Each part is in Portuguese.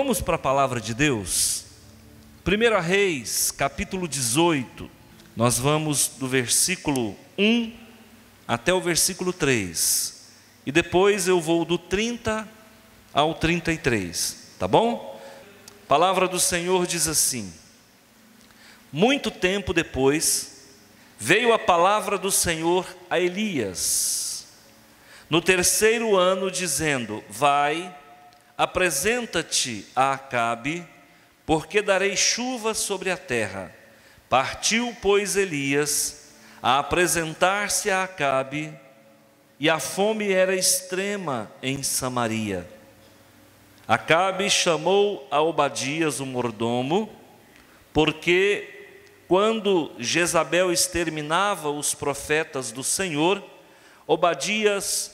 Vamos para a palavra de Deus? 1 Reis, capítulo 18. Nós vamos do versículo 1 até o versículo 3. E depois eu vou do 30 ao 33. Tá bom? A palavra do Senhor diz assim: muito tempo depois, veio a palavra do Senhor a Elias, no terceiro ano, dizendo: vai, apresenta-te a Acabe, porque darei chuva sobre a terra. Partiu, pois, Elias a apresentar-se a Acabe, e a fome era extrema em Samaria. Acabe chamou a Obadias, o mordomo, porque quando Jezabel exterminava os profetas do Senhor, Obadias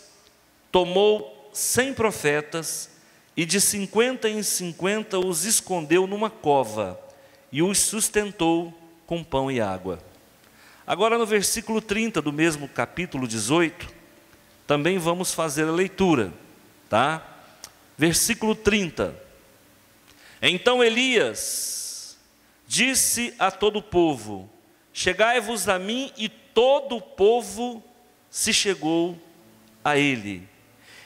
tomou 100 profetas e de 50 em 50 os escondeu numa cova e os sustentou com pão e água. Agora no versículo 30 do mesmo capítulo 18, também vamos fazer a leitura, tá? Versículo 30. Então Elias disse a todo o povo: chegai-vos a mim, e todo o povo se chegou a ele.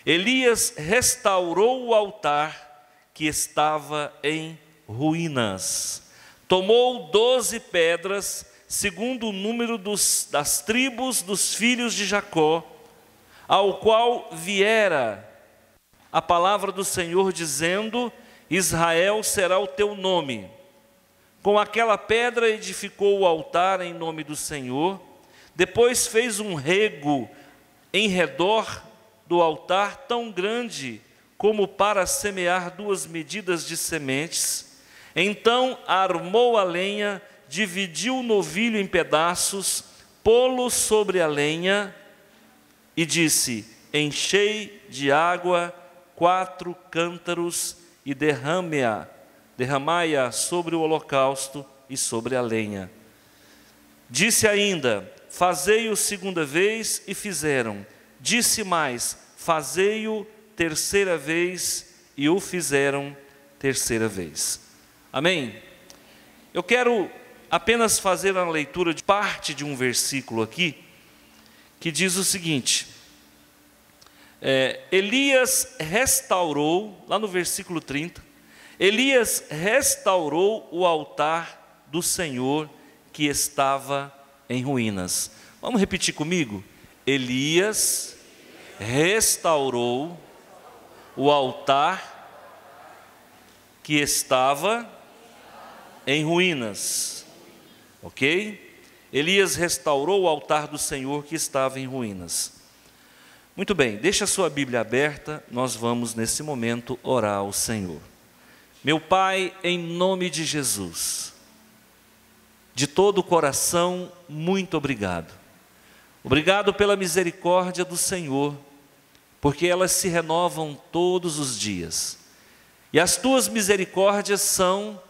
Elias restaurou o altar que estava em ruínas. Tomou 12 pedras, segundo o número das tribos dos filhos de Jacó, ao qual viera a palavra do Senhor, dizendo: Israel será o teu nome. Com aquela pedra edificou o altar em nome do Senhor. Depois fez um rego em redor do altar, tão grande como para semear 2 medidas de sementes. Então armou a lenha, dividiu o novilho em pedaços, pô-lo sobre a lenha e disse: enchei de água 4 cântaros e derramai-a sobre o holocausto e sobre a lenha. Disse ainda: fazei-o segunda vez, e fizeram. Disse mais: fazei-o terceira vez, e o fizeram terceira vez. Amém? Eu quero apenas fazer a leitura de parte de um versículo aqui, que diz o seguinte: Elias restaurou, lá no versículo 30, Elias restaurou o altar do Senhor que estava em ruínas. Vamos repetir comigo? Elias restaurou o altar que estava em ruínas. Ok? Elias restaurou o altar do Senhor que estava em ruínas. Muito bem, deixa a sua Bíblia aberta, nós vamos nesse momento orar ao Senhor. Meu Pai, em nome de Jesus, de todo o coração, muito obrigado. Obrigado pela misericórdia do Senhor, porque elas se renovam todos os dias. E as tuas misericórdias são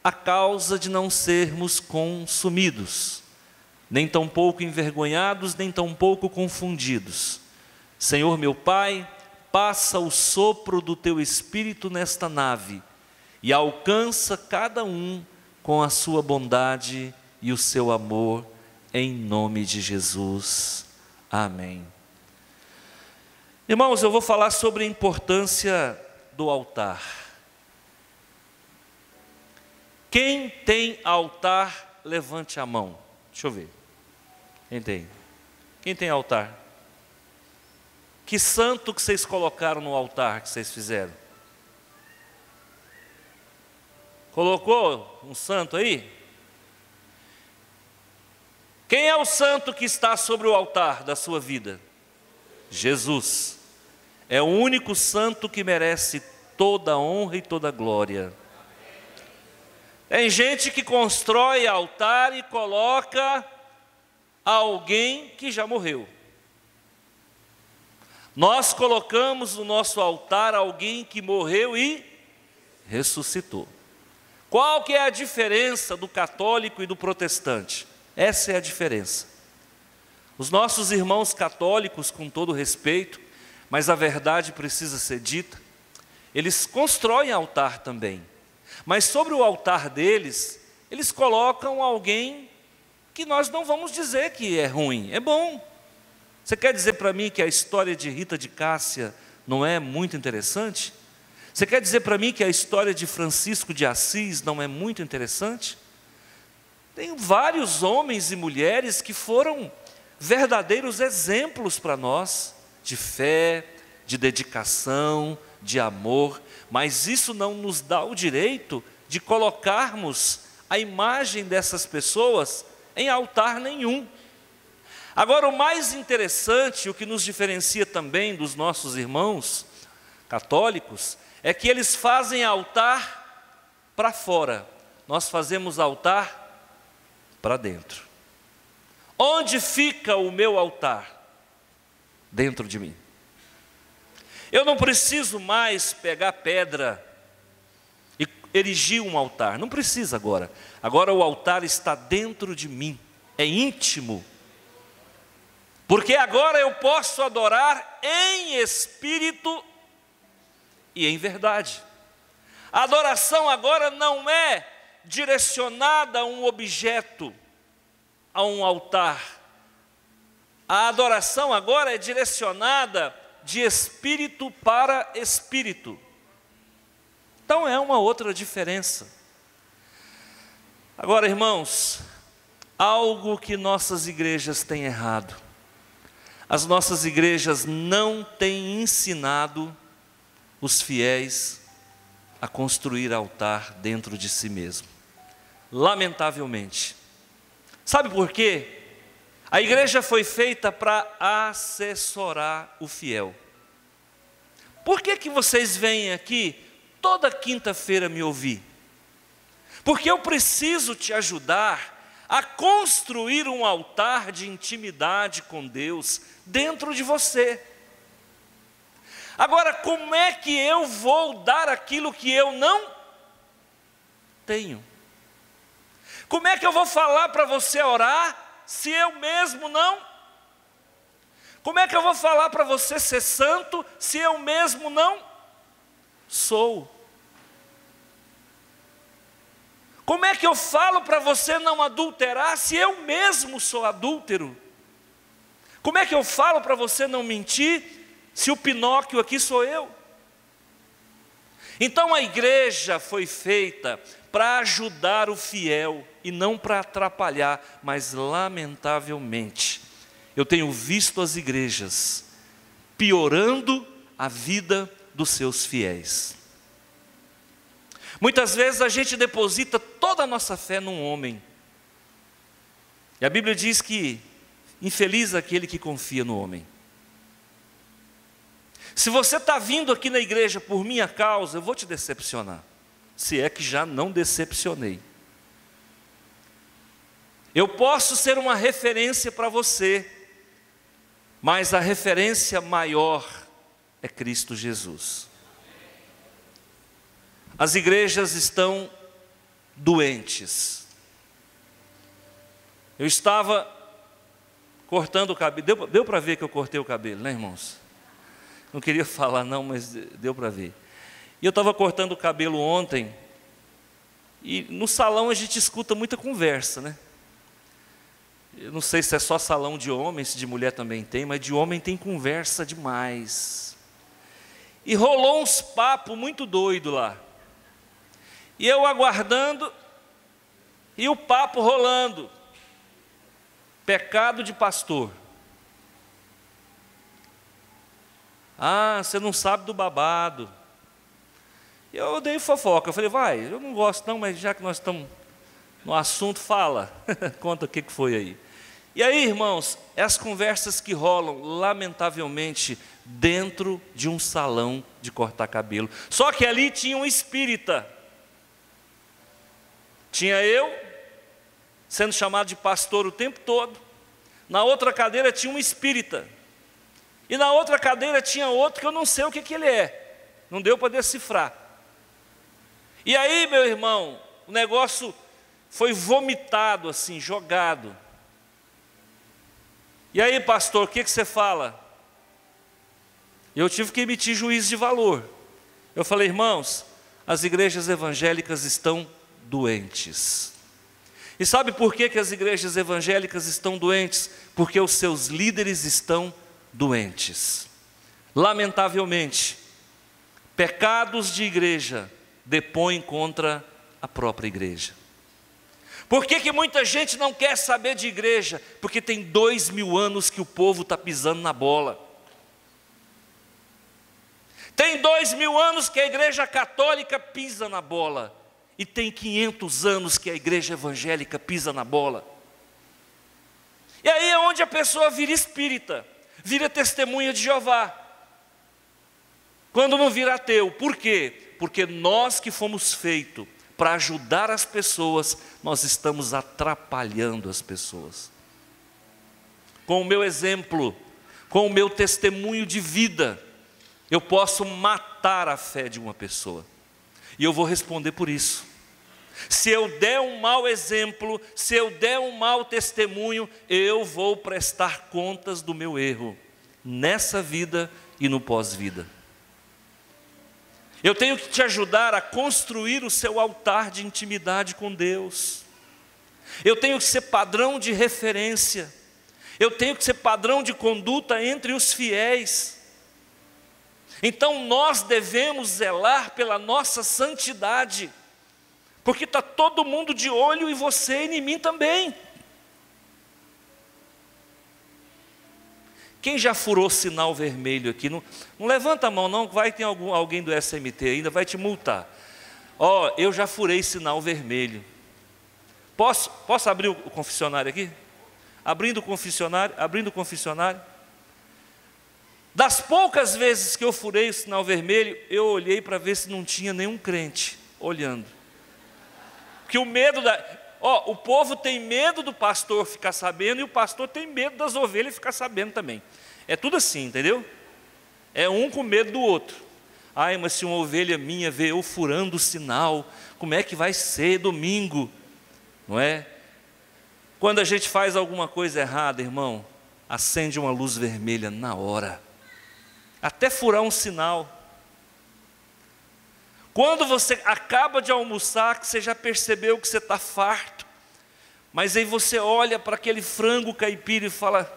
a causa de não sermos consumidos, nem tampouco envergonhados, nem tampouco confundidos. Senhor meu Pai, passa o sopro do teu Espírito nesta nave e alcança cada um com a sua bondade e o seu amor, em nome de Jesus. Amém. Irmãos, eu vou falar sobre a importância do altar. Quem tem altar, levante a mão. Deixa eu ver. Quem tem? Quem tem altar? Que santo que vocês colocaram no altar que vocês fizeram? Colocou um santo aí? Quem é o santo que está sobre o altar da sua vida? Jesus. É o único santo que merece toda a honra e toda a glória. Tem gente que constrói altar e coloca alguém que já morreu. Nós colocamos no nosso altar alguém que morreu e ressuscitou. Qual que é a diferença do católico e do protestante? Essa é a diferença. Os nossos irmãos católicos, com todo respeito, mas a verdade precisa ser dita, eles constroem altar também. Mas sobre o altar deles, eles colocam alguém que nós não vamos dizer que é ruim, é bom. Você quer dizer para mim que a história de Rita de Cássia não é muito interessante? Você quer dizer para mim que a história de Francisco de Assis não é muito interessante? Tem vários homens e mulheres que foram verdadeiros exemplos para nós, de fé, de dedicação, de amor, mas isso não nos dá o direito de colocarmos a imagem dessas pessoas em altar nenhum. Agora, o mais interessante, o que nos diferencia também dos nossos irmãos católicos, é que eles fazem altar para fora, nós fazemos altar para dentro. Onde fica o meu altar? Dentro de mim. Eu não preciso mais pegar pedra e erigir um altar, não precisa agora. Agora o altar está dentro de mim, é íntimo. Porque agora eu posso adorar em espírito e em verdade. A adoração agora não é direcionada a um objeto, a um altar. A adoração agora é direcionada de espírito para espírito. Então é uma outra diferença. Agora, irmãos, algo que nossas igrejas têm errado. As nossas igrejas não têm ensinado os fiéis a construir altar dentro de si mesmo. Lamentavelmente. Sabe por quê? A igreja foi feita para assessorar o fiel. Por que vocês vêm aqui toda quinta-feira me ouvir? Porque eu preciso te ajudar a construir um altar de intimidade com Deus dentro de você. Agora, como é que eu vou dar aquilo que eu não tenho? Como é que eu vou falar para você orar se eu mesmo não? Como é que eu vou falar para você ser santo se eu mesmo não sou? Como é que eu falo para você não adulterar se eu mesmo sou adúltero? Como é que eu falo para você não mentir se o Pinóquio aqui sou eu? Então a igreja foi feita para ajudar o fiel e não para atrapalhar, mas lamentavelmente eu tenho visto as igrejas piorando a vida dos seus fiéis. Muitas vezes a gente deposita toda a nossa fé num homem. E a Bíblia diz que infeliz aquele que confia no homem. Se você está vindo aqui na igreja por minha causa, eu vou te decepcionar. Se é que já não decepcionei. Eu posso ser uma referência para você, mas a referência maior é Cristo Jesus. As igrejas estão doentes. Eu estava cortando o cabelo, deu para ver que eu cortei o cabelo, né, irmãos? Não queria falar não, mas deu para ver. E eu estava cortando o cabelo ontem, e no salão a gente escuta muita conversa, né? Eu não sei se é só salão de homem, se de mulher também tem, mas de homem tem conversa demais. E rolou uns papos muito doidos lá. E eu aguardando, e o papo rolando. Pecado de pastor. Ah, você não sabe do babado. Eu dei fofoca, eu falei, vai, eu não gosto não, mas já que nós estamos no assunto, fala. Conta o que foi aí. E aí, irmãos, é as conversas que rolam, lamentavelmente, dentro de um salão de cortar cabelo. Só que ali tinha um espírita. Tinha eu, sendo chamado de pastor o tempo todo. Na outra cadeira tinha um espírita. E na outra cadeira tinha outro que eu não sei o que ele é. Não deu para decifrar. E aí, meu irmão, o negócio foi vomitado assim, jogado. E aí, pastor, o que você fala? Eu tive que emitir juízo de valor. Eu falei, irmãos, as igrejas evangélicas estão doentes. E sabe por que as igrejas evangélicas estão doentes? Porque os seus líderes estão doentes. Lamentavelmente, pecados de igreja depõem contra a própria igreja. Por que muita gente não quer saber de igreja? Porque tem 2000 anos que o povo está pisando na bola. Tem 2000 anos que a igreja católica pisa na bola. E tem 500 anos que a igreja evangélica pisa na bola. E aí é onde a pessoa vira espírita, vira testemunha de Jeová. Quando não vira ateu. Por quê? Porque nós que fomos feitos para ajudar as pessoas, nós estamos atrapalhando as pessoas. Com o meu exemplo, com o meu testemunho de vida, eu posso matar a fé de uma pessoa. E eu vou responder por isso. Se eu der um mau exemplo, se eu der um mau testemunho, eu vou prestar contas do meu erro, nessa vida e no pós-vida. Eu tenho que te ajudar a construir o seu altar de intimidade com Deus. Eu tenho que ser padrão de referência. Eu tenho que ser padrão de conduta entre os fiéis. Então nós devemos zelar pela nossa santidade, porque está todo mundo de olho em você e em mim também. Quem já furou sinal vermelho aqui? Não levanta a mão não, vai ter alguém do SMT ainda, vai te multar. Eu já furei sinal vermelho. Posso abrir o confessionário aqui? Abrindo o confessionário. Das poucas vezes que eu furei o sinal vermelho, eu olhei para ver se não tinha nenhum crente olhando. Porque o medo o povo tem medo do pastor ficar sabendo, e o pastor tem medo das ovelhas ficar sabendo também. É tudo assim, entendeu? É um com medo do outro. Ai, mas se uma ovelha minha vê eu furando o sinal, como é que vai ser domingo? Não é? Quando a gente faz alguma coisa errada, irmão, acende uma luz vermelha na hora. Até furar um sinal. Quando você acaba de almoçar, que você já percebeu que você está farto, mas aí você olha para aquele frango caipira e fala,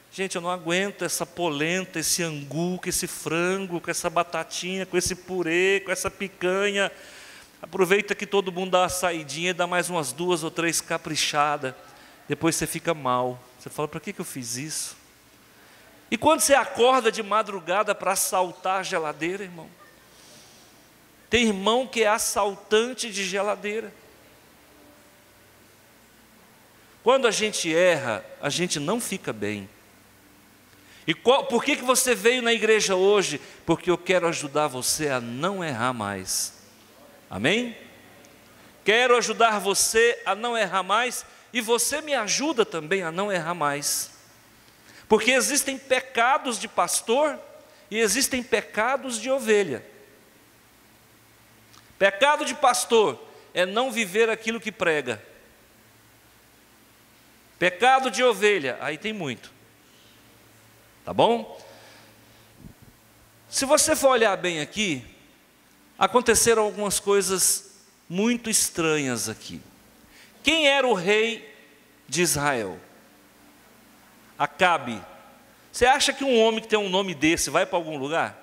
gente, eu não aguento essa polenta, esse angu, com esse frango, com essa batatinha, com esse purê, com essa picanha. Aproveita que todo mundo dá uma saidinha e dá mais umas 2 ou 3 caprichadas. Depois você fica mal. Você fala, para que eu fiz isso? E quando você acorda de madrugada para assaltar a geladeira, irmão? Tem irmão que é assaltante de geladeira. Quando a gente erra, a gente não fica bem. E por que você veio na igreja hoje? Porque eu quero ajudar você a não errar mais. Amém? Quero ajudar você a não errar mais, e você me ajuda também a não errar mais. Porque existem pecados de pastor e existem pecados de ovelha. Pecado de pastor é não viver aquilo que prega. Pecado de ovelha, aí tem muito. Tá bom? Se você for olhar bem aqui, aconteceram algumas coisas muito estranhas aqui. Quem era o rei de Israel? Acabe. Você acha que um homem que tem um nome desse vai para algum lugar?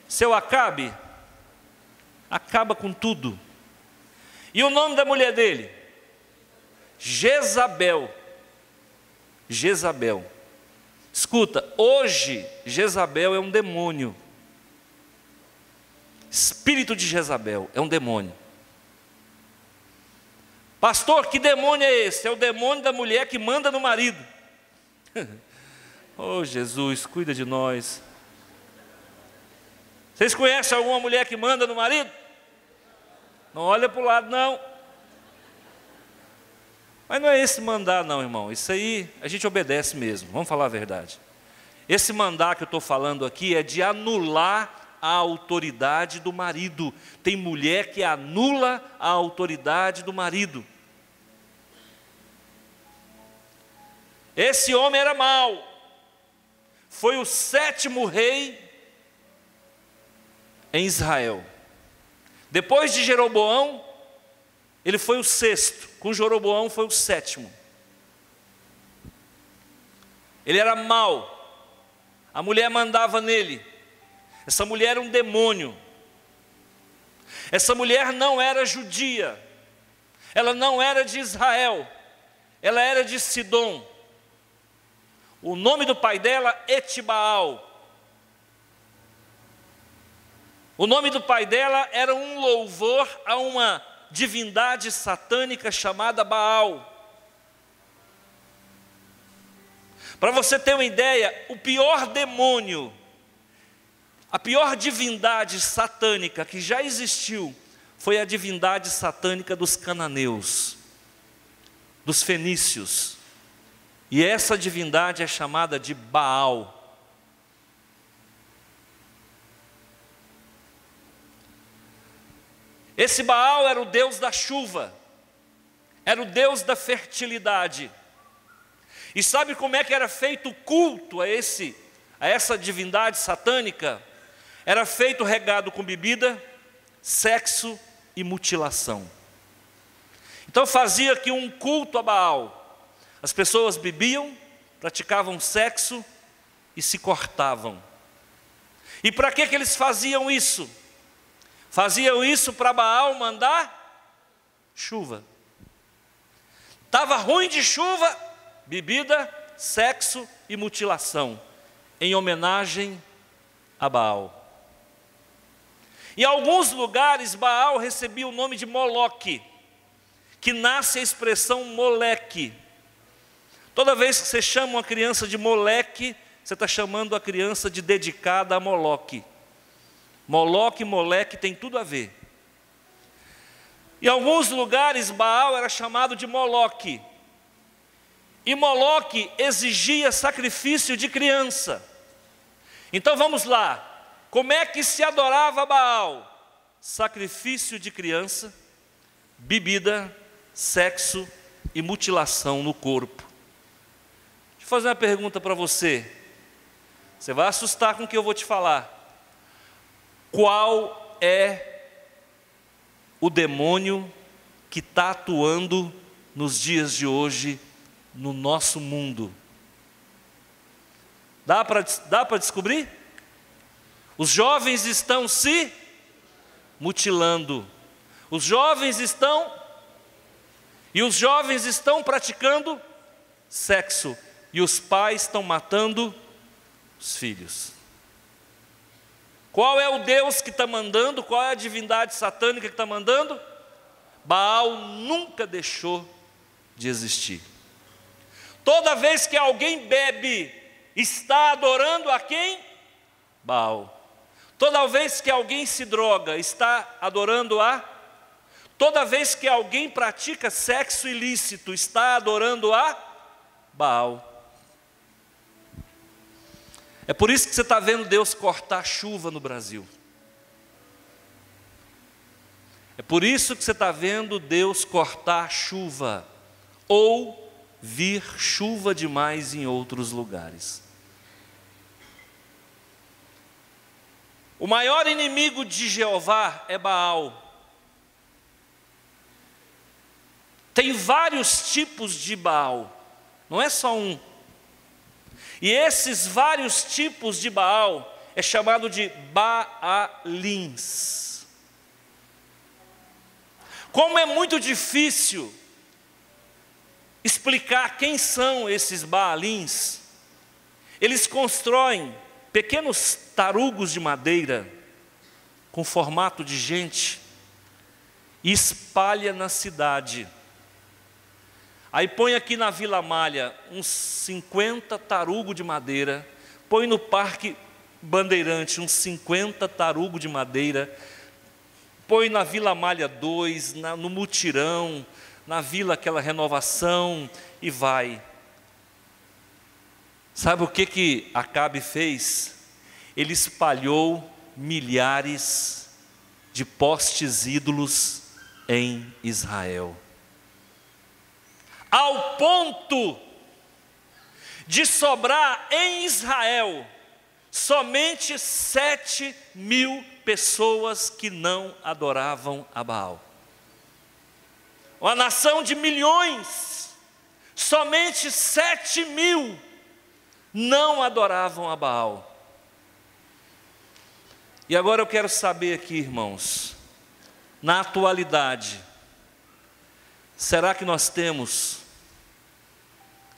Seu Acabe acaba com tudo. E o nome da mulher dele? Jezabel. Jezabel. Escuta, hoje Jezabel é um demônio. Espírito de Jezabel é um demônio. Pastor, que demônio é esse? É o demônio da mulher que manda no marido. Oh Jesus, cuida de nós. Vocês conhecem alguma mulher que manda no marido? Não olha para o lado não. Mas não é esse mandar não, irmão. Isso aí a gente obedece mesmo, vamos falar a verdade. Esse mandar que eu estou falando aqui é de anular a autoridade do marido. Tem mulher que anula a autoridade do marido. Esse homem era mau. Foi o 7º rei em Israel. Depois de Jeroboão, ele foi o sexto. Com Jeroboão foi o sétimo. Ele era mau. A mulher mandava nele. Essa mulher era um demônio. Essa mulher não era judia. Ela não era de Israel. Ela era de Sidom. O nome do pai dela, Etibaal. O nome do pai dela era um louvor a uma divindade satânica chamada Baal. Para você ter uma ideia, o pior demônio, a pior divindade satânica que já existiu, foi a divindade satânica dos cananeus, dos fenícios. E essa divindade é chamada de Baal. Esse Baal era o deus da chuva, era o deus da fertilidade. E sabe como é que era feito o culto a essa divindade satânica? Era feito regado com bebida, sexo e mutilação. Então fazia que um culto a Baal. As pessoas bebiam, praticavam sexo e se cortavam. E para que eles faziam isso? Faziam isso para Baal mandar chuva. Estava ruim de chuva, bebida, sexo e mutilação, em homenagem a Baal. Em alguns lugares, Baal recebia o nome de Moloque, que nasce a expressão moleque. Toda vez que você chama uma criança de moleque, você está chamando a criança de dedicada a Moloque. Moloque e moleque tem tudo a ver. Em alguns lugares, Baal era chamado de Moloque. E Moloque exigia sacrifício de criança. Então vamos lá. Como é que se adorava Baal? Sacrifício de criança, bebida, sexo e mutilação no corpo. Deixa eu fazer uma pergunta para você. Você vai assustar com o que eu vou te falar. Qual é o demônio que está atuando nos dias de hoje no nosso mundo? Dá para descobrir? Os jovens estão se mutilando. Os jovens estão praticando sexo. E os pais estão matando os filhos. Qual é o Deus que está mandando? Qual é a divindade satânica que está mandando? Baal nunca deixou de existir. Toda vez que alguém bebe, está adorando a quem? Baal. Toda vez que alguém se droga, está adorando a? Toda vez que alguém pratica sexo ilícito, está adorando a? Baal. É por isso que você está vendo Deus cortar chuva no Brasil. É por isso que você está vendo Deus cortar chuva, ou vir chuva demais em outros lugares. O maior inimigo de Jeová é Baal. Tem vários tipos de Baal, não é só um. E esses vários tipos de Baal é chamado de Baalins. Como é muito difícil explicar quem são esses Baalins, eles constroem pequenos tarugos de madeira com formato de gente e espalha na cidade. Aí põe aqui na Vila Malha uns 50 tarugos de madeira, põe no Parque Bandeirante uns 50 tarugos de madeira, põe na Vila Malha 2, no Mutirão, na Vila aquela Renovação e vai. Sabe o que Acabe fez? Ele espalhou milhares de postes ídolos em Israel. Ao ponto de sobrar em Israel somente 7.000 pessoas que não adoravam a Baal. Uma nação de milhões, somente 7.000 não adoravam a Baal. E agora eu quero saber aqui, irmãos, na atualidade, será que nós temos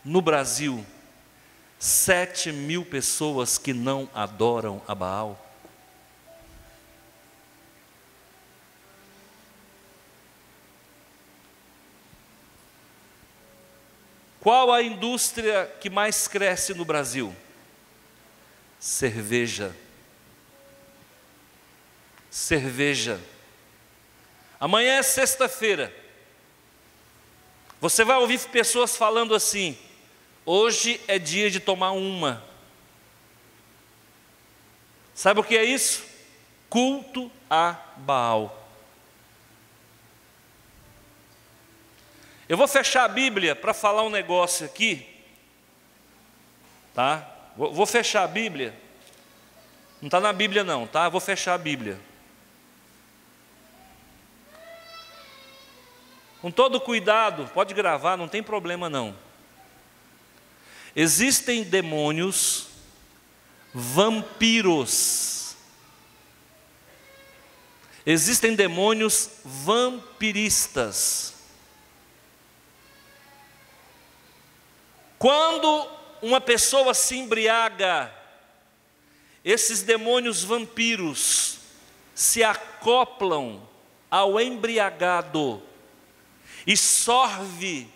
no Brasil 7.000 pessoas que não adoram a Baal? Qual a indústria que mais cresce no Brasil? Cerveja. Cerveja. Amanhã é sexta-feira. Você vai ouvir pessoas falando assim: hoje é dia de tomar uma. Sabe o que é isso? Culto a Baal. Eu vou fechar a Bíblia para falar um negócio aqui, tá? Vou fechar a Bíblia. Não está na Bíblia não, tá? Vou fechar a Bíblia. Com todo cuidado, pode gravar, não tem problema não. Existem demônios vampiros. Existem demônios vampiristas. Quando uma pessoa se embriaga, esses demônios vampiros se acoplam ao embriagado e sorve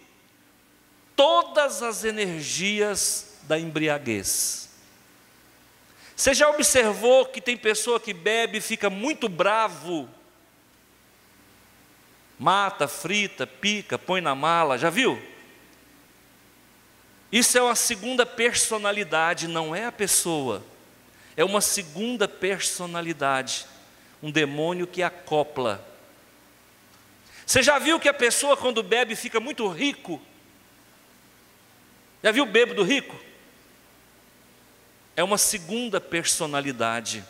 todas as energias da embriaguez. Você já observou que tem pessoa que bebe e fica muito bravo? Mata, frita, pica, põe na mala, já viu? Isso é uma segunda personalidade, não é a pessoa. É uma segunda personalidade, um demônio que acopla. Você já viu que a pessoa quando bebe fica muito rico? Já viu o bêbado rico? É uma segunda personalidade.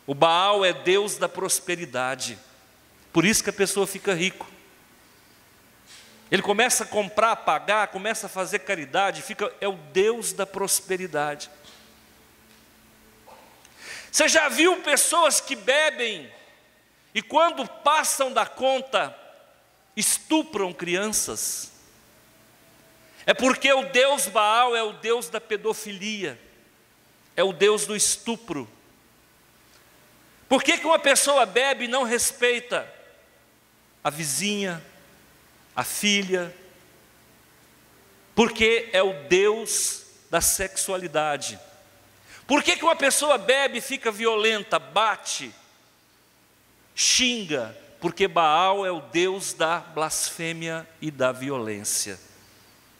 O Baal é Deus da prosperidade, por isso que a pessoa fica rico. Ele começa a comprar, a pagar, começa a fazer caridade, é o Deus da prosperidade. Você já viu pessoas que bebem e quando passam da conta, estupram crianças? É porque o Deus Baal é o Deus da pedofilia, é o Deus do estupro. Por que uma pessoa bebe e não respeita a vizinha, a filha? Porque é o Deus da sexualidade. Por que uma pessoa bebe e fica violenta, bate, xinga? Porque Baal é o Deus da blasfêmia e da violência.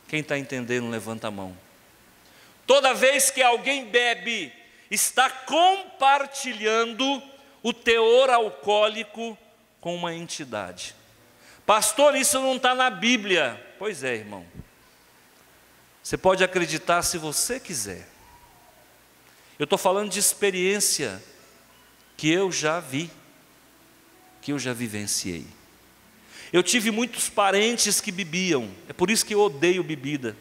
Quem está entendendo, levanta a mão. Toda vez que alguém bebe, está compartilhando o teor alcoólico com uma entidade. Pastor, isso não está na Bíblia. Pois é, irmão. Você pode acreditar se você quiser. Eu estou falando de experiência que eu já vi, que eu já vivenciei. Eu tive muitos parentes que bebiam, é por isso que eu odeio bebida.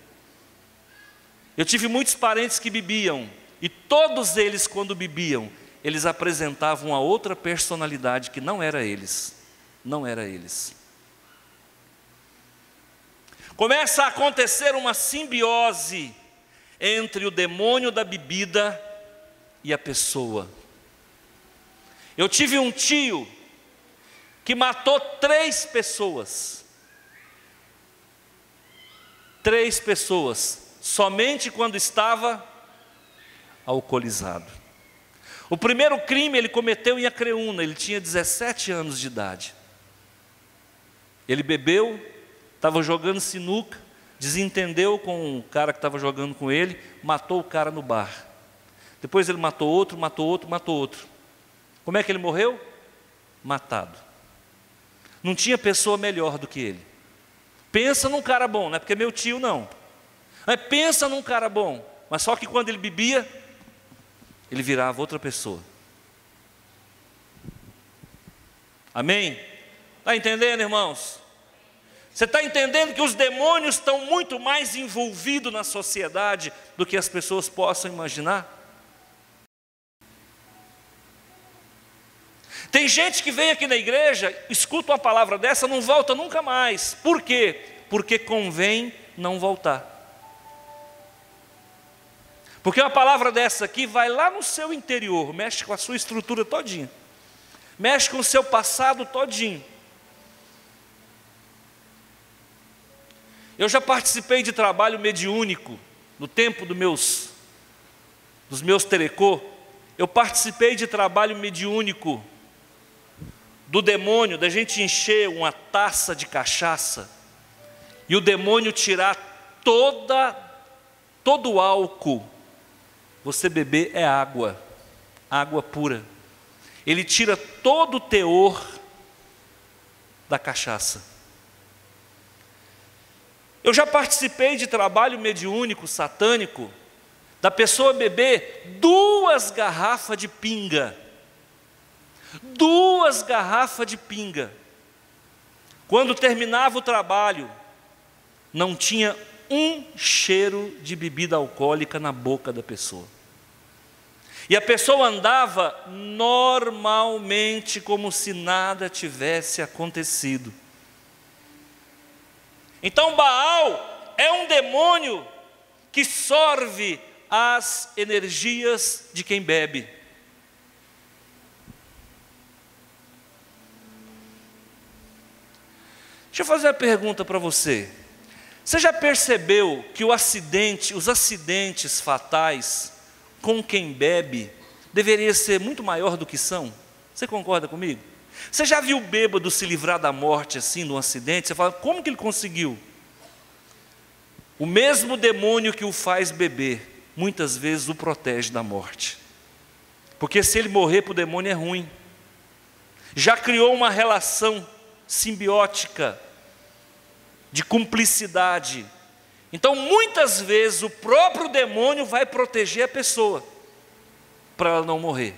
Eu tive muitos parentes que bebiam, e todos eles, quando bebiam, eles apresentavam a outra personalidade que não era eles. Não era eles. Começa a acontecer uma simbiose entre o demônio da bebida e a pessoa. Eu tive um tio que matou 3 pessoas. 3 pessoas, somente quando estava alcoolizado. O primeiro crime ele cometeu em Acreúna, ele tinha 17 anos de idade. Ele bebeu, estava jogando sinuca, desentendeu com o cara que estava jogando com ele, matou o cara no bar. Depois ele matou outro, matou outro, matou outro. Como é que ele morreu? Matado. Não tinha pessoa melhor do que ele. Pensa num cara bom, não é porque é meu tio não. Mas pensa num cara bom, mas só que quando ele bebia, ele virava outra pessoa. Amém? Está entendendo, irmãos? Você está entendendo que os demônios estão muito mais envolvidos na sociedade do que as pessoas possam imaginar? Tem gente que vem aqui na igreja, escuta uma palavra dessa, não volta nunca mais. Por quê? Porque convém não voltar. Porque uma palavra dessa aqui vai lá no seu interior, mexe com a sua estrutura todinha, mexe com o seu passado todinho. Eu já participei de trabalho mediúnico, no tempo dos meus telecô, eu participei de trabalho mediúnico do demônio, da gente encher uma taça de cachaça, e o demônio tirar todo o álcool. Você beber é água pura. Ele tira todo o teor da cachaça. Eu já participei de trabalho mediúnico, satânico, da pessoa beber 2 garrafas de pinga. 2 garrafas de pinga. Quando terminava o trabalho, não tinha um cheiro de bebida alcoólica na boca da pessoa. E a pessoa andava normalmente, como se nada tivesse acontecido. Então Baal é um demônio que sorve as energias de quem bebe. Deixa eu fazer uma pergunta para você. Você já percebeu que os acidentes fatais com quem bebe deveria ser muito maior do que são? Você concorda comigo? Você já viu o bêbado se livrar da morte assim, num acidente? Você fala, como que ele conseguiu? O mesmo demônio que o faz beber, muitas vezes o protege da morte. Porque se ele morrer para o demônio é ruim. Já criou uma relação simbiótica, de cumplicidade. Então muitas vezes o próprio demônio vai proteger a pessoa, para ela não morrer.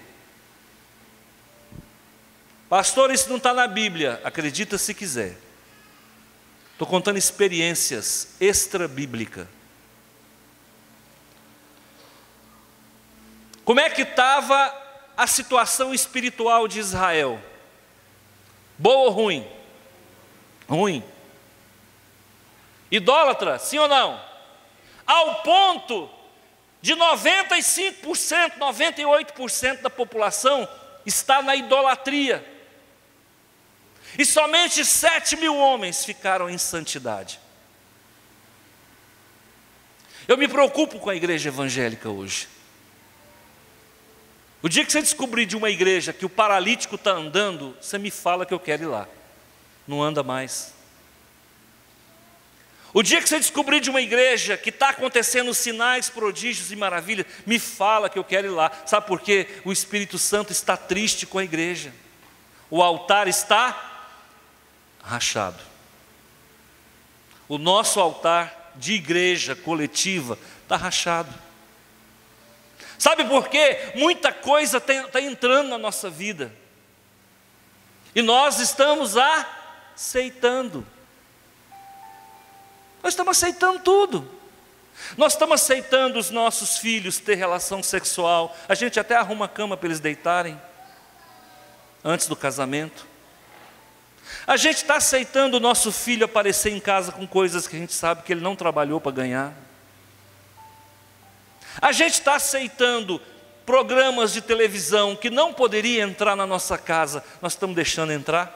Pastor, isso não está na Bíblia. Acredita se quiser. Estou contando experiências extra-bíblicas. Como é que estava a situação espiritual de Israel? Boa ou ruim? Ruim. Idólatra, sim ou não? Ao ponto de 95%, 98% da população está na idolatria. E somente 7.000 homens ficaram em santidade. Eu me preocupo com a igreja evangélica hoje. O dia que você descobrir de uma igreja que o paralítico está andando, você me fala que eu quero ir lá. Não anda mais. O dia que você descobrir de uma igreja que está acontecendo sinais, prodígios e maravilhas, me fala que eu quero ir lá. Sabe por quê? O Espírito Santo está triste com a igreja. O altar está rachado. O nosso altar de igreja coletiva está rachado. Sabe por quê? Muita coisa está entrando na nossa vida. E nós estamos aceitando. Nós estamos aceitando tudo. Nós estamos aceitando os nossos filhos ter relação sexual. A gente até arruma a cama para eles deitarem antes do casamento. A gente está aceitando o nosso filho aparecer em casa com coisas que a gente sabe que ele não trabalhou para ganhar. A gente está aceitando programas de televisão que não poderia entrar na nossa casa, nós estamos deixando entrar.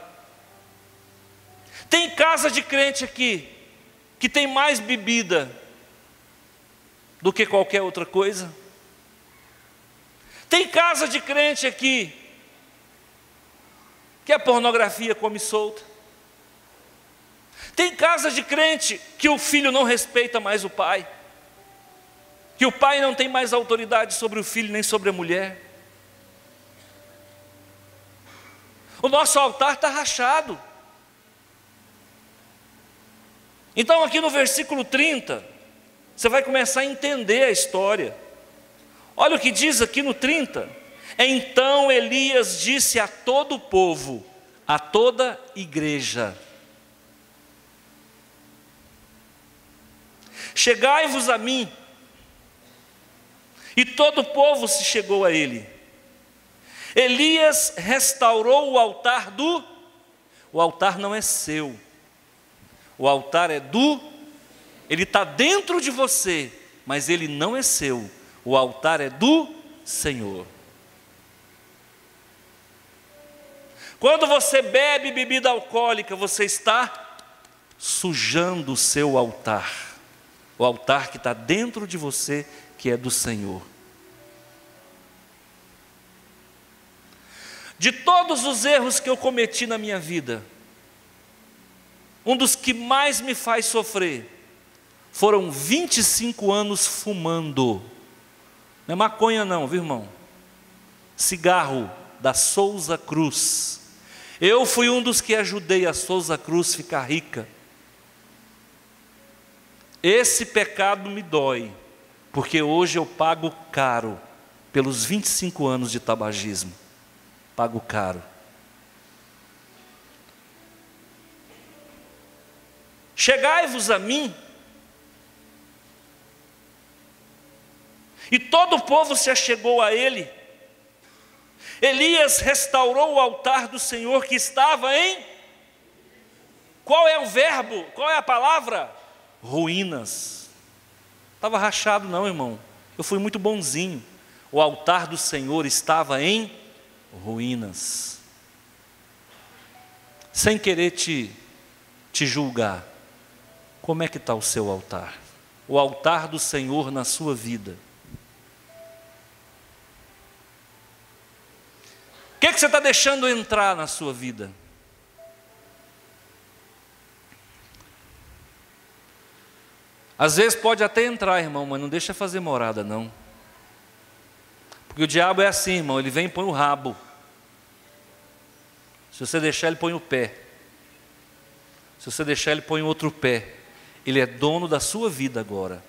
Tem casa de crente aqui que tem mais bebida do que qualquer outra coisa. Tem casa de crente aqui que a pornografia come solta. Tem casa de crente que o filho não respeita mais o pai, que o pai não tem mais autoridade sobre o filho nem sobre a mulher. O nosso altar está rachado. Então aqui no versículo 30, você vai começar a entender a história. Olha o que diz aqui no 30. Então Elias disse a todo o povo: a toda igreja: chegai-vos a mim. E todo o povo se chegou a ele. Elias restaurou o altar O altar não é seu, o altar é ele está dentro de você, mas ele não é seu, o altar é do Senhor. Quando você bebe bebida alcoólica, você está sujando o seu altar, o altar que está dentro de você, que é do Senhor. De todos os erros que eu cometi na minha vida, um dos que mais me faz sofrer foram 25 anos fumando. Não é maconha não, viu, irmão? Cigarro da Souza Cruz. Eu fui um dos que ajudei a Souza Cruz ficar rica. Esse pecado me dói, porque hoje eu pago caro pelos 25 anos de tabagismo. Pago caro. Chegai-vos a mim. E todo o povo se achegou a ele. Elias restaurou o altar do Senhor que estava em... Qual é o verbo? Qual é a palavra? Ruínas. Estava rachado não, irmão. Eu fui muito bonzinho. O altar do Senhor estava em ruínas. Sem querer te julgar, como é que está o seu altar? O altar do Senhor na sua vida. O que você está deixando entrar na sua vida? Às vezes pode até entrar, irmão, mas não deixa fazer morada não. Porque o diabo é assim, irmão, ele vem e põe o rabo. Se você deixar, ele põe o pé. Se você deixar, ele põe outro pé. Ele é dono da sua vida agora.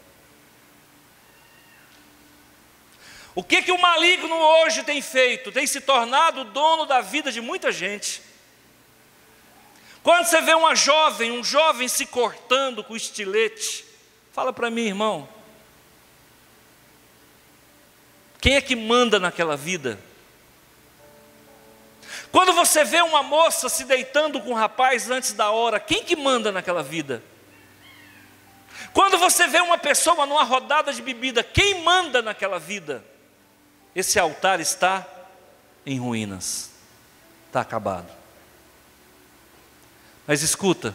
O que o maligno hoje tem feito? Tem se tornado dono da vida de muita gente. Quando você vê um jovem se cortando com estilete, fala para mim, irmão, quem é que manda naquela vida? Quando você vê uma moça se deitando com um rapaz antes da hora, quem que manda naquela vida? Quando você vê uma pessoa numa rodada de bebida, quem manda naquela vida? Esse altar está em ruínas, está acabado. Mas escuta,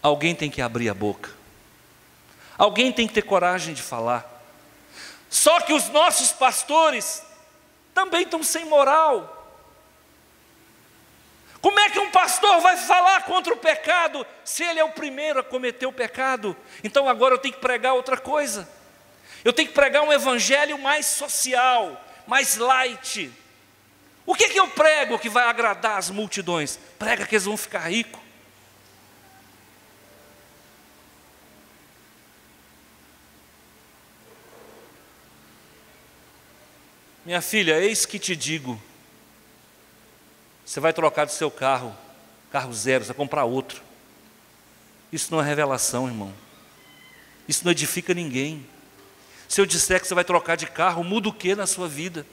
alguém tem que abrir a boca, alguém tem que ter coragem de falar. Só que os nossos pastores também estão sem moral. Como é que um pastor vai falar contra o pecado se ele é o primeiro a cometer o pecado? Então agora eu tenho que pregar outra coisa. Eu tenho que pregar um evangelho mais social, mais light. O que eu prego que vai agradar as multidões? Prega que eles vão ficar ricos. Minha filha, eis que te digo, você vai trocar do seu carro zero, você vai comprar outro. Isso não é revelação, irmão. Isso não edifica ninguém. Se eu disser que você vai trocar de carro, muda o que na sua vida?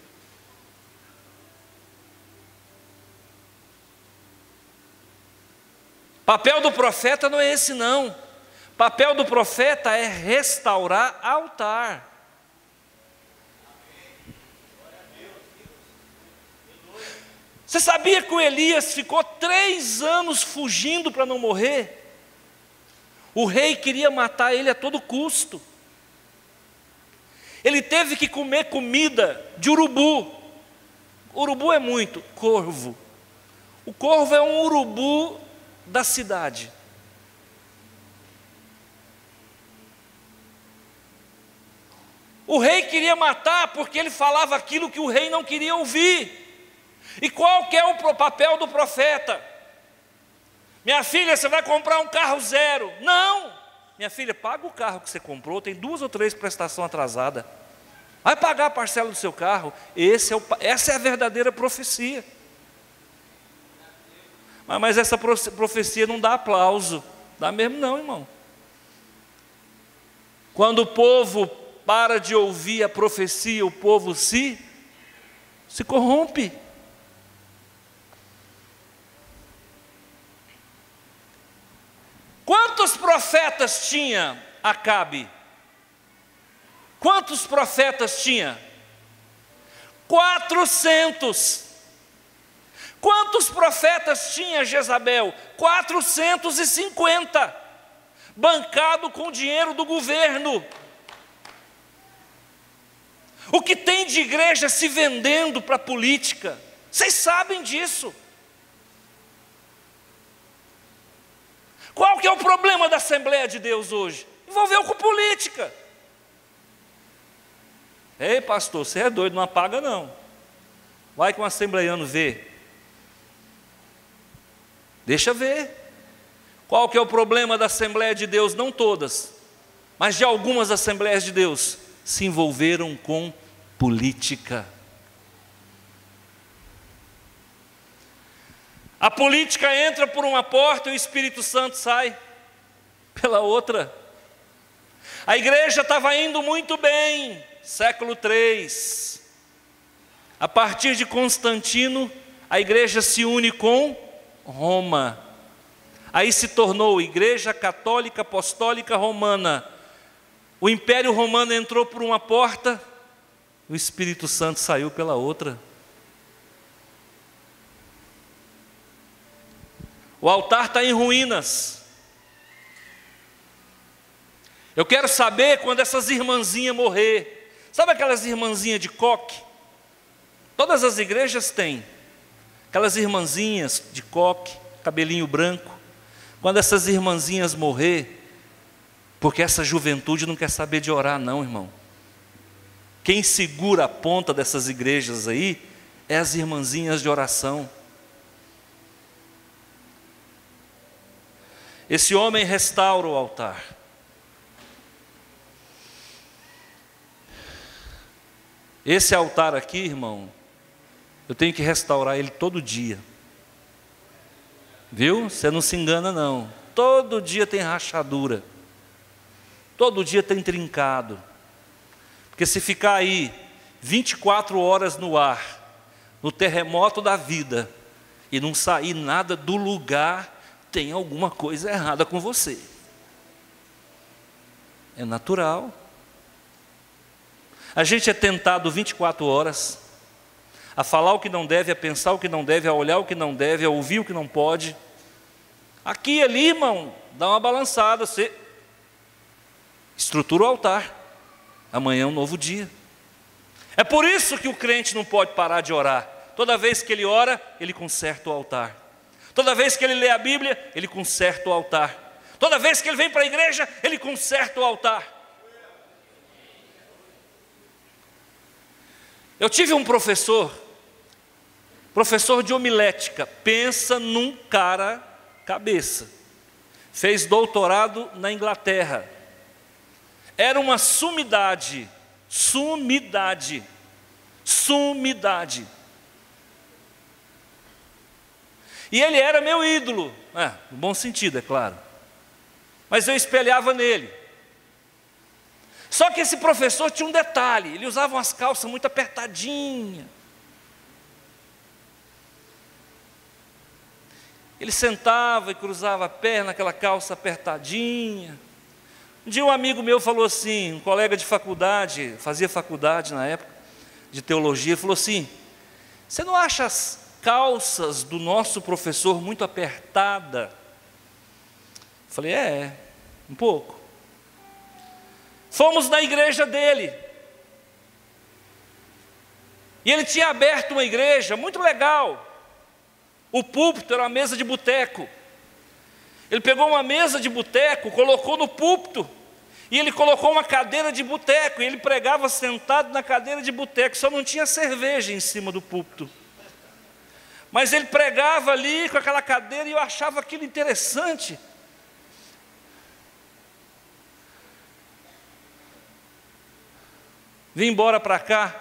Papel do profeta não é esse não. Papel do profeta é restaurar altar. Você sabia que o Elias ficou 3 anos fugindo para não morrer? O rei queria matar ele a todo custo. Ele teve que comer comida de urubu. Urubu é muito, corvo. O corvo é um urubu da cidade. O rei queria matar porque ele falava aquilo que o rei não queria ouvir. E qual que é o papel do profeta? Minha filha, você vai comprar um carro zero. Não! Minha filha, paga o carro que você comprou, tem 2 ou 3 prestações atrasadas. Vai pagar a parcela do seu carro. Essa é a verdadeira profecia. Mas essa profecia não dá aplauso. Dá mesmo não, irmão. Quando o povo para de ouvir a profecia, o povo se corrompe. Quantos profetas tinha Acabe? Quantos profetas tinha? 400. Quantos profetas tinha Jezabel? 450. Bancado com o dinheiro do governo. O que tem de igreja se vendendo para a política? Vocês sabem disso. Qual que é o problema da Assembleia de Deus hoje? Envolveu com política. Ei, pastor, você é doido, não apaga não. Vai com o assembleiano ver. Deixa ver. Qual que é o problema da Assembleia de Deus? Não todas, mas de algumas Assembleias de Deus se envolveram com política. A política entra por uma porta e o Espírito Santo sai pela outra. A igreja estava indo muito bem, século 3. A partir de Constantino, a igreja se une com Roma. Aí se tornou Igreja Católica Apostólica Romana. O Império Romano entrou por uma porta, o Espírito Santo saiu pela outra. O altar está em ruínas. Eu quero saber quando essas irmãzinhas morrer. Sabe aquelas irmãzinhas de coque? Todas as igrejas têm. Aquelas irmãzinhas de coque, cabelinho branco. Quando essas irmãzinhas morrer, porque essa juventude não quer saber de orar não, irmão. Quem segura a ponta dessas igrejas aí é as irmãzinhas de oração. Esse homem restaura o altar. Esse altar aqui, irmão, eu tenho que restaurar ele todo dia. Viu? Você não se engana não. Todo dia tem rachadura. Todo dia tem trincado. Porque se ficar aí 24 horas no ar, no terremoto da vida, e não sair nada do lugar, tem alguma coisa errada com você. É natural. A gente é tentado 24 horas a falar o que não deve, a pensar o que não deve, a olhar o que não deve, a ouvir o que não pode. Aqui e ali, irmão, dá uma balançada, você estrutura o altar. Amanhã é um novo dia. É por isso que o crente não pode parar de orar. Toda vez que ele ora, ele conserta o altar. Toda vez que ele lê a Bíblia, ele conserta o altar. Toda vez que ele vem para a igreja, ele conserta o altar. Eu tive um professor de homilética, pensa num cara cabeça. Fez doutorado na Inglaterra. Era uma sumidade. E ele era meu ídolo, no bom sentido, é claro. Mas eu espelhava nele. Só que esse professor tinha um detalhe, ele usava umas calças muito apertadinhas. Ele sentava e cruzava a perna, aquela calça apertadinha. Um dia um amigo meu falou assim, um colega de faculdade, fazia faculdade na época, de teologia, falou assim: você não acha as calças do nosso professor muito apertada? Eu falei, um pouco. Fomos na igreja dele. E ele tinha aberto uma igreja muito legal. O púlpito era uma mesa de boteco. Ele pegou uma mesa de boteco, colocou no púlpito, e ele colocou uma cadeira de boteco, e ele pregava sentado na cadeira de boteco, só não tinha cerveja em cima do púlpito. Mas ele pregava ali com aquela cadeira, e eu achava aquilo interessante. Vim embora para cá,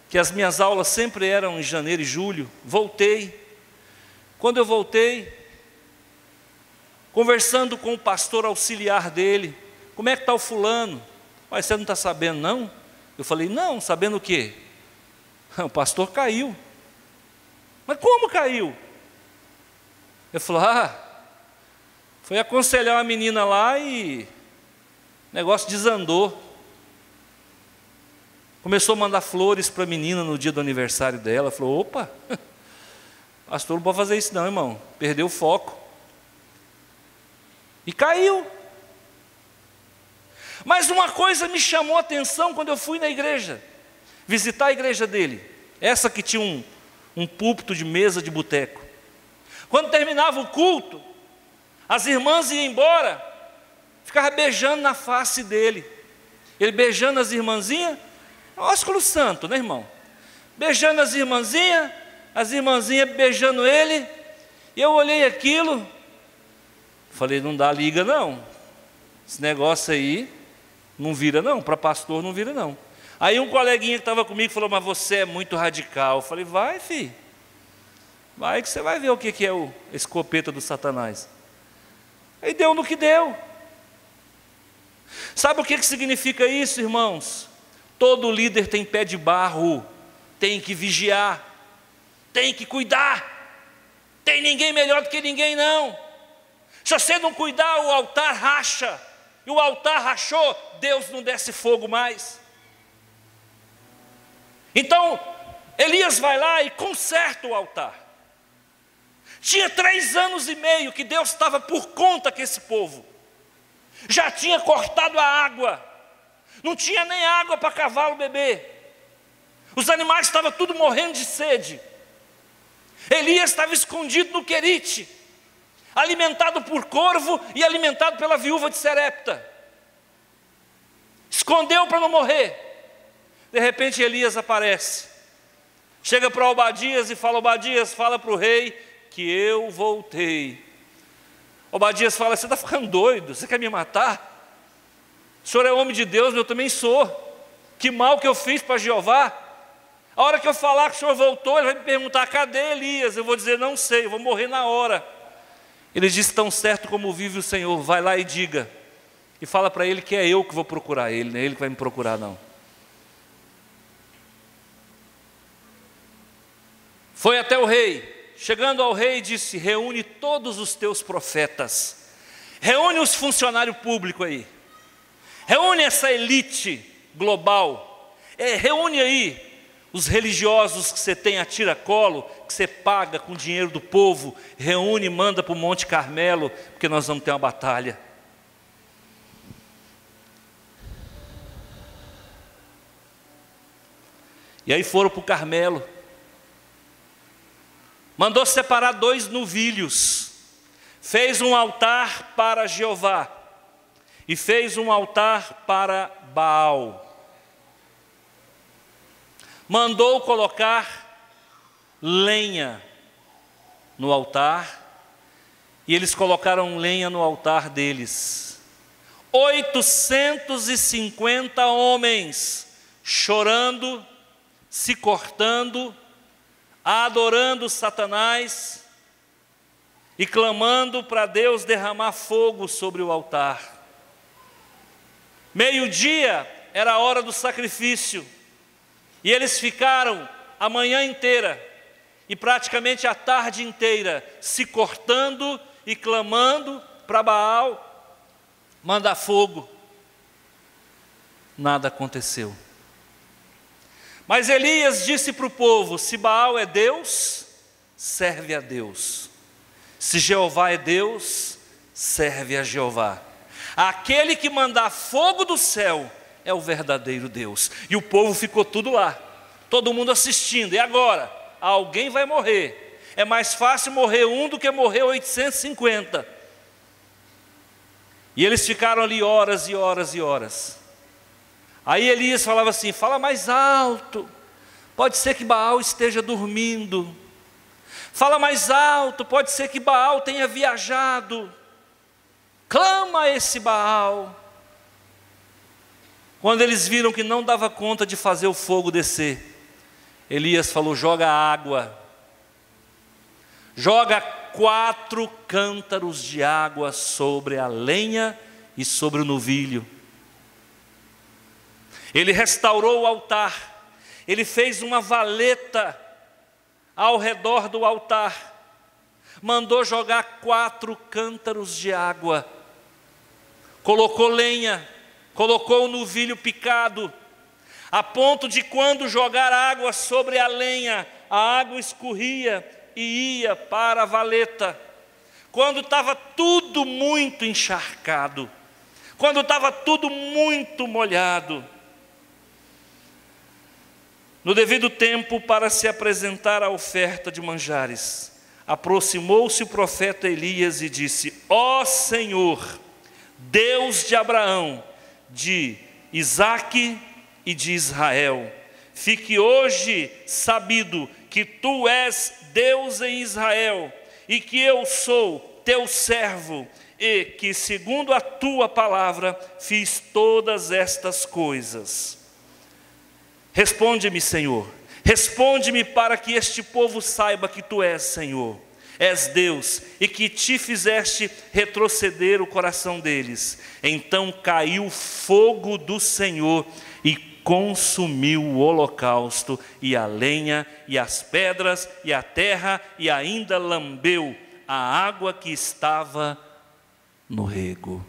que as minhas aulas sempre eram em janeiro e julho, voltei. Quando eu voltei, conversando com o pastor auxiliar dele, como é que está o fulano? Mas você não está sabendo não? Eu falei, não, sabendo o quê? O pastor caiu. Mas como caiu? Ele falou, foi aconselhar uma menina lá e o negócio desandou. Começou a mandar flores para a menina no dia do aniversário dela. Falou, opa, pastor não pode fazer isso não, irmão. Perdeu o foco. E caiu. Mas uma coisa me chamou a atenção quando eu fui na igreja, visitar a igreja dele. Essa que tinha um púlpito de mesa de boteco. Quando terminava o culto, as irmãs iam embora, ficava beijando na face dele. Ele beijando as irmãzinhas, ósculo santo, né, irmão? Beijando as irmãzinhas beijando ele. E eu olhei aquilo, falei, não dá liga não. Esse negócio aí não vira não, para pastor não vira não. Aí um coleguinha que estava comigo falou, mas você é muito radical. Eu falei, vai filho, vai que você vai ver o que é o escopeta do Satanás. Aí deu no que deu. Sabe o que significa isso, irmãos? Todo líder tem pé de barro, tem que vigiar, tem que cuidar. Tem ninguém melhor do que ninguém não. Se você não cuidar, o altar racha. E o altar rachou, Deus não desce fogo mais. Então, Elias vai lá e conserta o altar. Tinha 3 anos e meio que Deus estava por conta com esse povo. Já tinha cortado a água. Não tinha nem água para cavalo beber. Os animais estavam tudo morrendo de sede. Elias estava escondido no Querite, alimentado por corvo e alimentado pela viúva de Serepta. Escondeu para não morrer. De repente Elias aparece. Chega para Obadias e fala, Obadias, fala para o rei que eu voltei. Obadias fala, você está ficando doido? Você quer me matar? O senhor é homem de Deus, eu também sou. Que mal que eu fiz para Jeová? A hora que eu falar que o senhor voltou, ele vai me perguntar, cadê Elias? Eu vou dizer, não sei, eu vou morrer na hora. Ele disse, tão certo como vive o Senhor, vai lá e diga. E fala para ele que é eu que vou procurar ele, não é ele que vai me procurar não. Foi até o rei. Chegando ao rei, disse, reúne todos os teus profetas. Reúne os funcionários públicos aí. Reúne essa elite global. Reúne aí os religiosos que você tem a tiracolo, que você paga com dinheiro do povo. Reúne e manda para o Monte Carmelo, porque nós vamos ter uma batalha. E aí foram para o Carmelo. Mandou separar 2 novilhos, fez um altar para Jeová e fez um altar para Baal. Mandou colocar lenha no altar e eles colocaram lenha no altar deles. 850 homens chorando, se cortando, adorando Satanás e clamando para Deus derramar fogo sobre o altar. Meio-dia era a hora do sacrifício e eles ficaram a manhã inteira e praticamente a tarde inteira se cortando e clamando para Baal mandar fogo. Nada aconteceu. Mas Elias disse para o povo, se Baal é Deus, serve a Deus. Se Jeová é Deus, serve a Jeová. Aquele que mandar fogo do céu é o verdadeiro Deus. E o povo ficou tudo lá, todo mundo assistindo. E agora? Alguém vai morrer. É mais fácil morrer um do que morrer 850. E eles ficaram ali horas e horas e horas. Aí Elias falava assim, fala mais alto, pode ser que Baal esteja dormindo. Fala mais alto, pode ser que Baal tenha viajado. Clama a esse Baal. Quando eles viram que não dava conta de fazer o fogo descer, Elias falou, joga água. joga 4 cântaros de água sobre a lenha e sobre o novilho. Ele restaurou o altar, ele fez uma valeta ao redor do altar, mandou jogar 4 cântaros de água, colocou lenha, colocou o novilho picado, a ponto de quando jogar água sobre a lenha, a água escorria e ia para a valeta. Quando estava tudo muito encharcado, quando estava tudo muito molhado, no devido tempo, para se apresentar a oferta de manjares, aproximou-se o profeta Elias e disse: Ó Senhor, Deus de Abraão, de Isaque e de Israel, fique hoje sabido que tu és Deus em Israel e que eu sou teu servo e que, segundo a tua palavra, fiz todas estas coisas. Responde-me, Senhor, responde-me para que este povo saiba que tu és Senhor, és Deus, e que te fizeste retroceder o coração deles. Então caiu fogo do Senhor e consumiu o holocausto, e a lenha, e as pedras, e a terra, e ainda lambeu a água que estava no rego.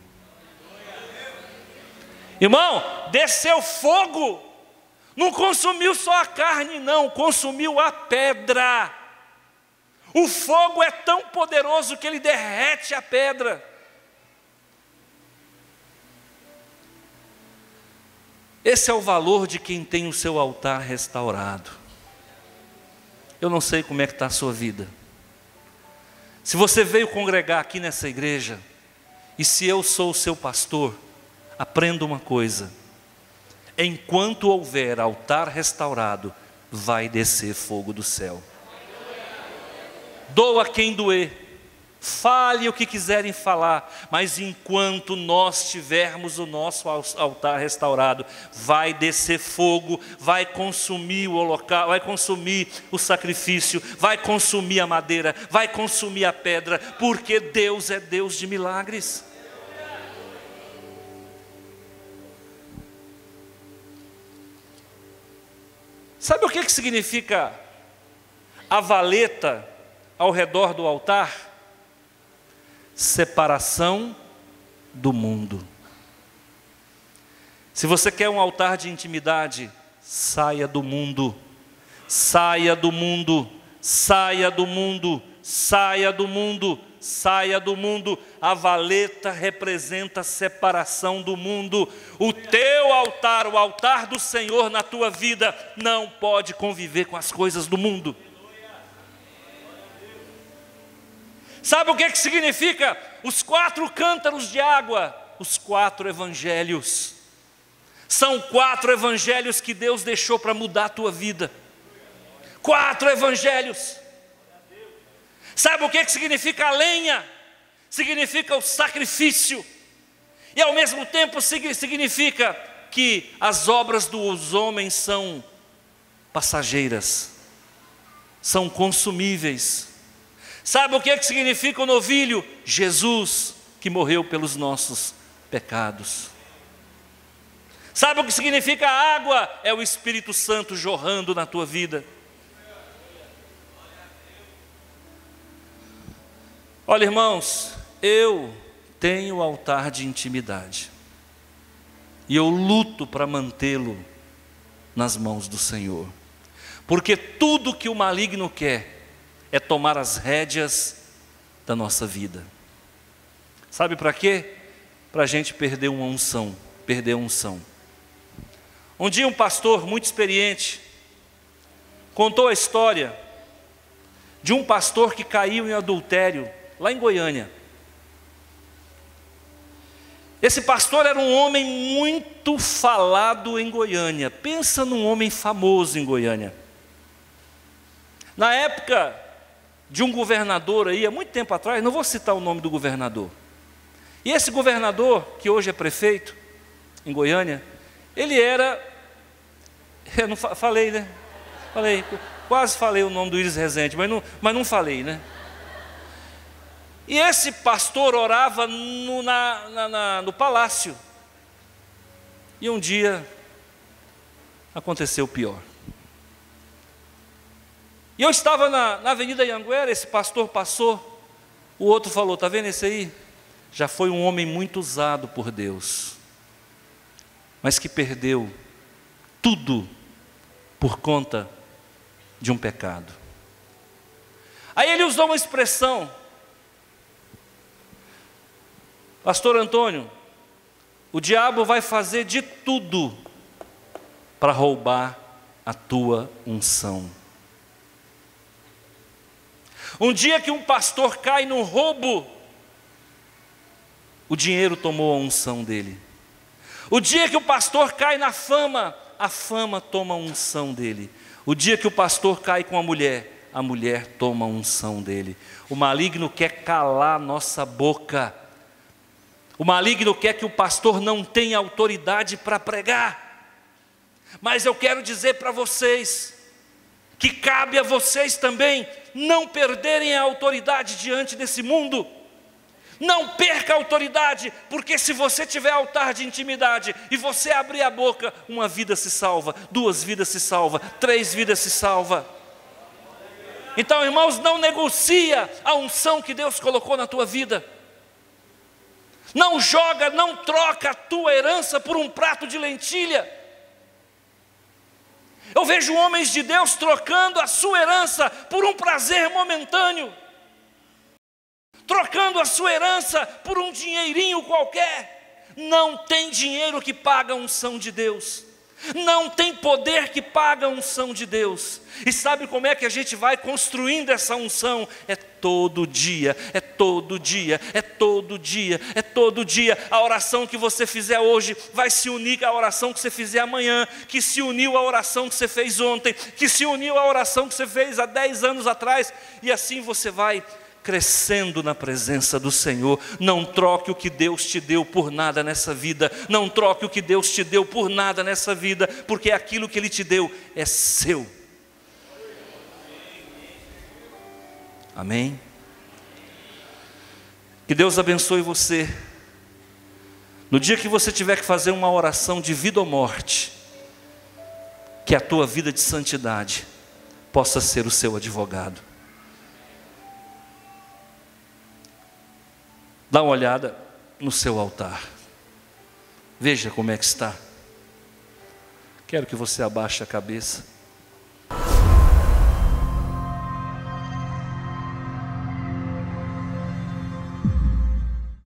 Irmão, desceu fogo, não consumiu só a carne não, consumiu a pedra. O fogo é tão poderoso que ele derrete a pedra. Esse é o valor de quem tem o seu altar restaurado. Eu não sei como é que está a sua vida. Se você veio congregar aqui nessa igreja, e se eu sou o seu pastor, aprenda uma coisa: enquanto houver altar restaurado, vai descer fogo do céu. Doa quem doer, fale o que quiserem falar, mas enquanto nós tivermos o nosso altar restaurado, vai descer fogo, vai consumir o holocausto, vai consumir o sacrifício, vai consumir a madeira, vai consumir a pedra, porque Deus é Deus de milagres. Sabe o que significa a valeta ao redor do altar? Separação do mundo. Se você quer um altar de intimidade, saia do mundo, saia do mundo, saia do mundo, saia do mundo, saia do mundo. A valeta representa a separação do mundo. O teu altar, o altar do Senhor na tua vida, não pode conviver com as coisas do mundo. Sabe o que significa os 4 cântaros de água? Os 4 evangelhos. São 4 evangelhos que Deus deixou para mudar a tua vida. 4 evangelhos. Sabe o que significa a lenha? Significa o sacrifício. E ao mesmo tempo significa que as obras dos homens são passageiras, são consumíveis. Sabe o que significa o novilho? Jesus, que morreu pelos nossos pecados. Sabe o que significa a água? É o Espírito Santo jorrando na tua vida. Olha, irmãos, eu tenho o altar de intimidade, e eu luto para mantê-lo nas mãos do Senhor, porque tudo que o maligno quer é tomar as rédeas da nossa vida. Sabe para quê? Para a gente perder uma unção, perder a unção. Um dia um pastor muito experiente contou a história de um pastor que caiu em adultério lá em Goiânia. Esse pastor era um homem muito falado em Goiânia. Pensa num homem famoso em Goiânia. Na época de um governador aí, há muito tempo atrás, não vou citar o nome do governador. E esse governador, que hoje é prefeito em Goiânia, ele era, eu não falei, né? Falei, quase falei o nome do Iris Rezende, mas não falei, né? E esse pastor orava no palácio. E um dia aconteceu o pior. E eu estava na Avenida Anhanguera, esse pastor passou, o outro falou: está vendo esse aí? Já foi um homem muito usado por Deus, mas que perdeu tudo por conta de um pecado. Aí ele usou uma expressão: pastor Antônio, o diabo vai fazer de tudo para roubar a tua unção. Um dia que um pastor cai no roubo, o dinheiro tomou a unção dele. O dia que o pastor cai na fama, a fama toma a unção dele. O dia que o pastor cai com a mulher toma a unção dele. O maligno quer calar nossa boca. O maligno quer que o pastor não tenha autoridade para pregar. Mas eu quero dizer para vocês que cabe a vocês também não perderem a autoridade diante desse mundo. Não perca a autoridade, porque se você tiver altar de intimidade e você abrir a boca, uma vida se salva, 2 vidas se salva, 3 vidas se salva. Então, irmãos, não negocia a unção que Deus colocou na tua vida. Não joga, não troca a tua herança por um prato de lentilha. Eu vejo homens de Deus trocando a sua herança por um prazer momentâneo, trocando a sua herança por um dinheirinho qualquer. Não tem dinheiro que paga a unção de Deus. Não tem poder que paga a unção de Deus. E sabe como é que a gente vai construindo essa unção? É todo dia, é todo dia, é todo dia, é todo dia. A oração que você fizer hoje vai se unir à oração que você fizer amanhã, que se uniu à oração que você fez ontem, que se uniu à oração que você fez há 10 anos atrás, e assim você vai crescendo na presença do Senhor. Não troque o que Deus te deu por nada nessa vida. Não troque o que Deus te deu por nada nessa vida, porque aquilo que Ele te deu é seu. Amém? Que Deus abençoe você. No dia que você tiver que fazer uma oração de vida ou morte, que a tua vida de santidade possa ser o seu advogado. Dá uma olhada no seu altar. Veja como é que está. Quero que você abaixe a cabeça.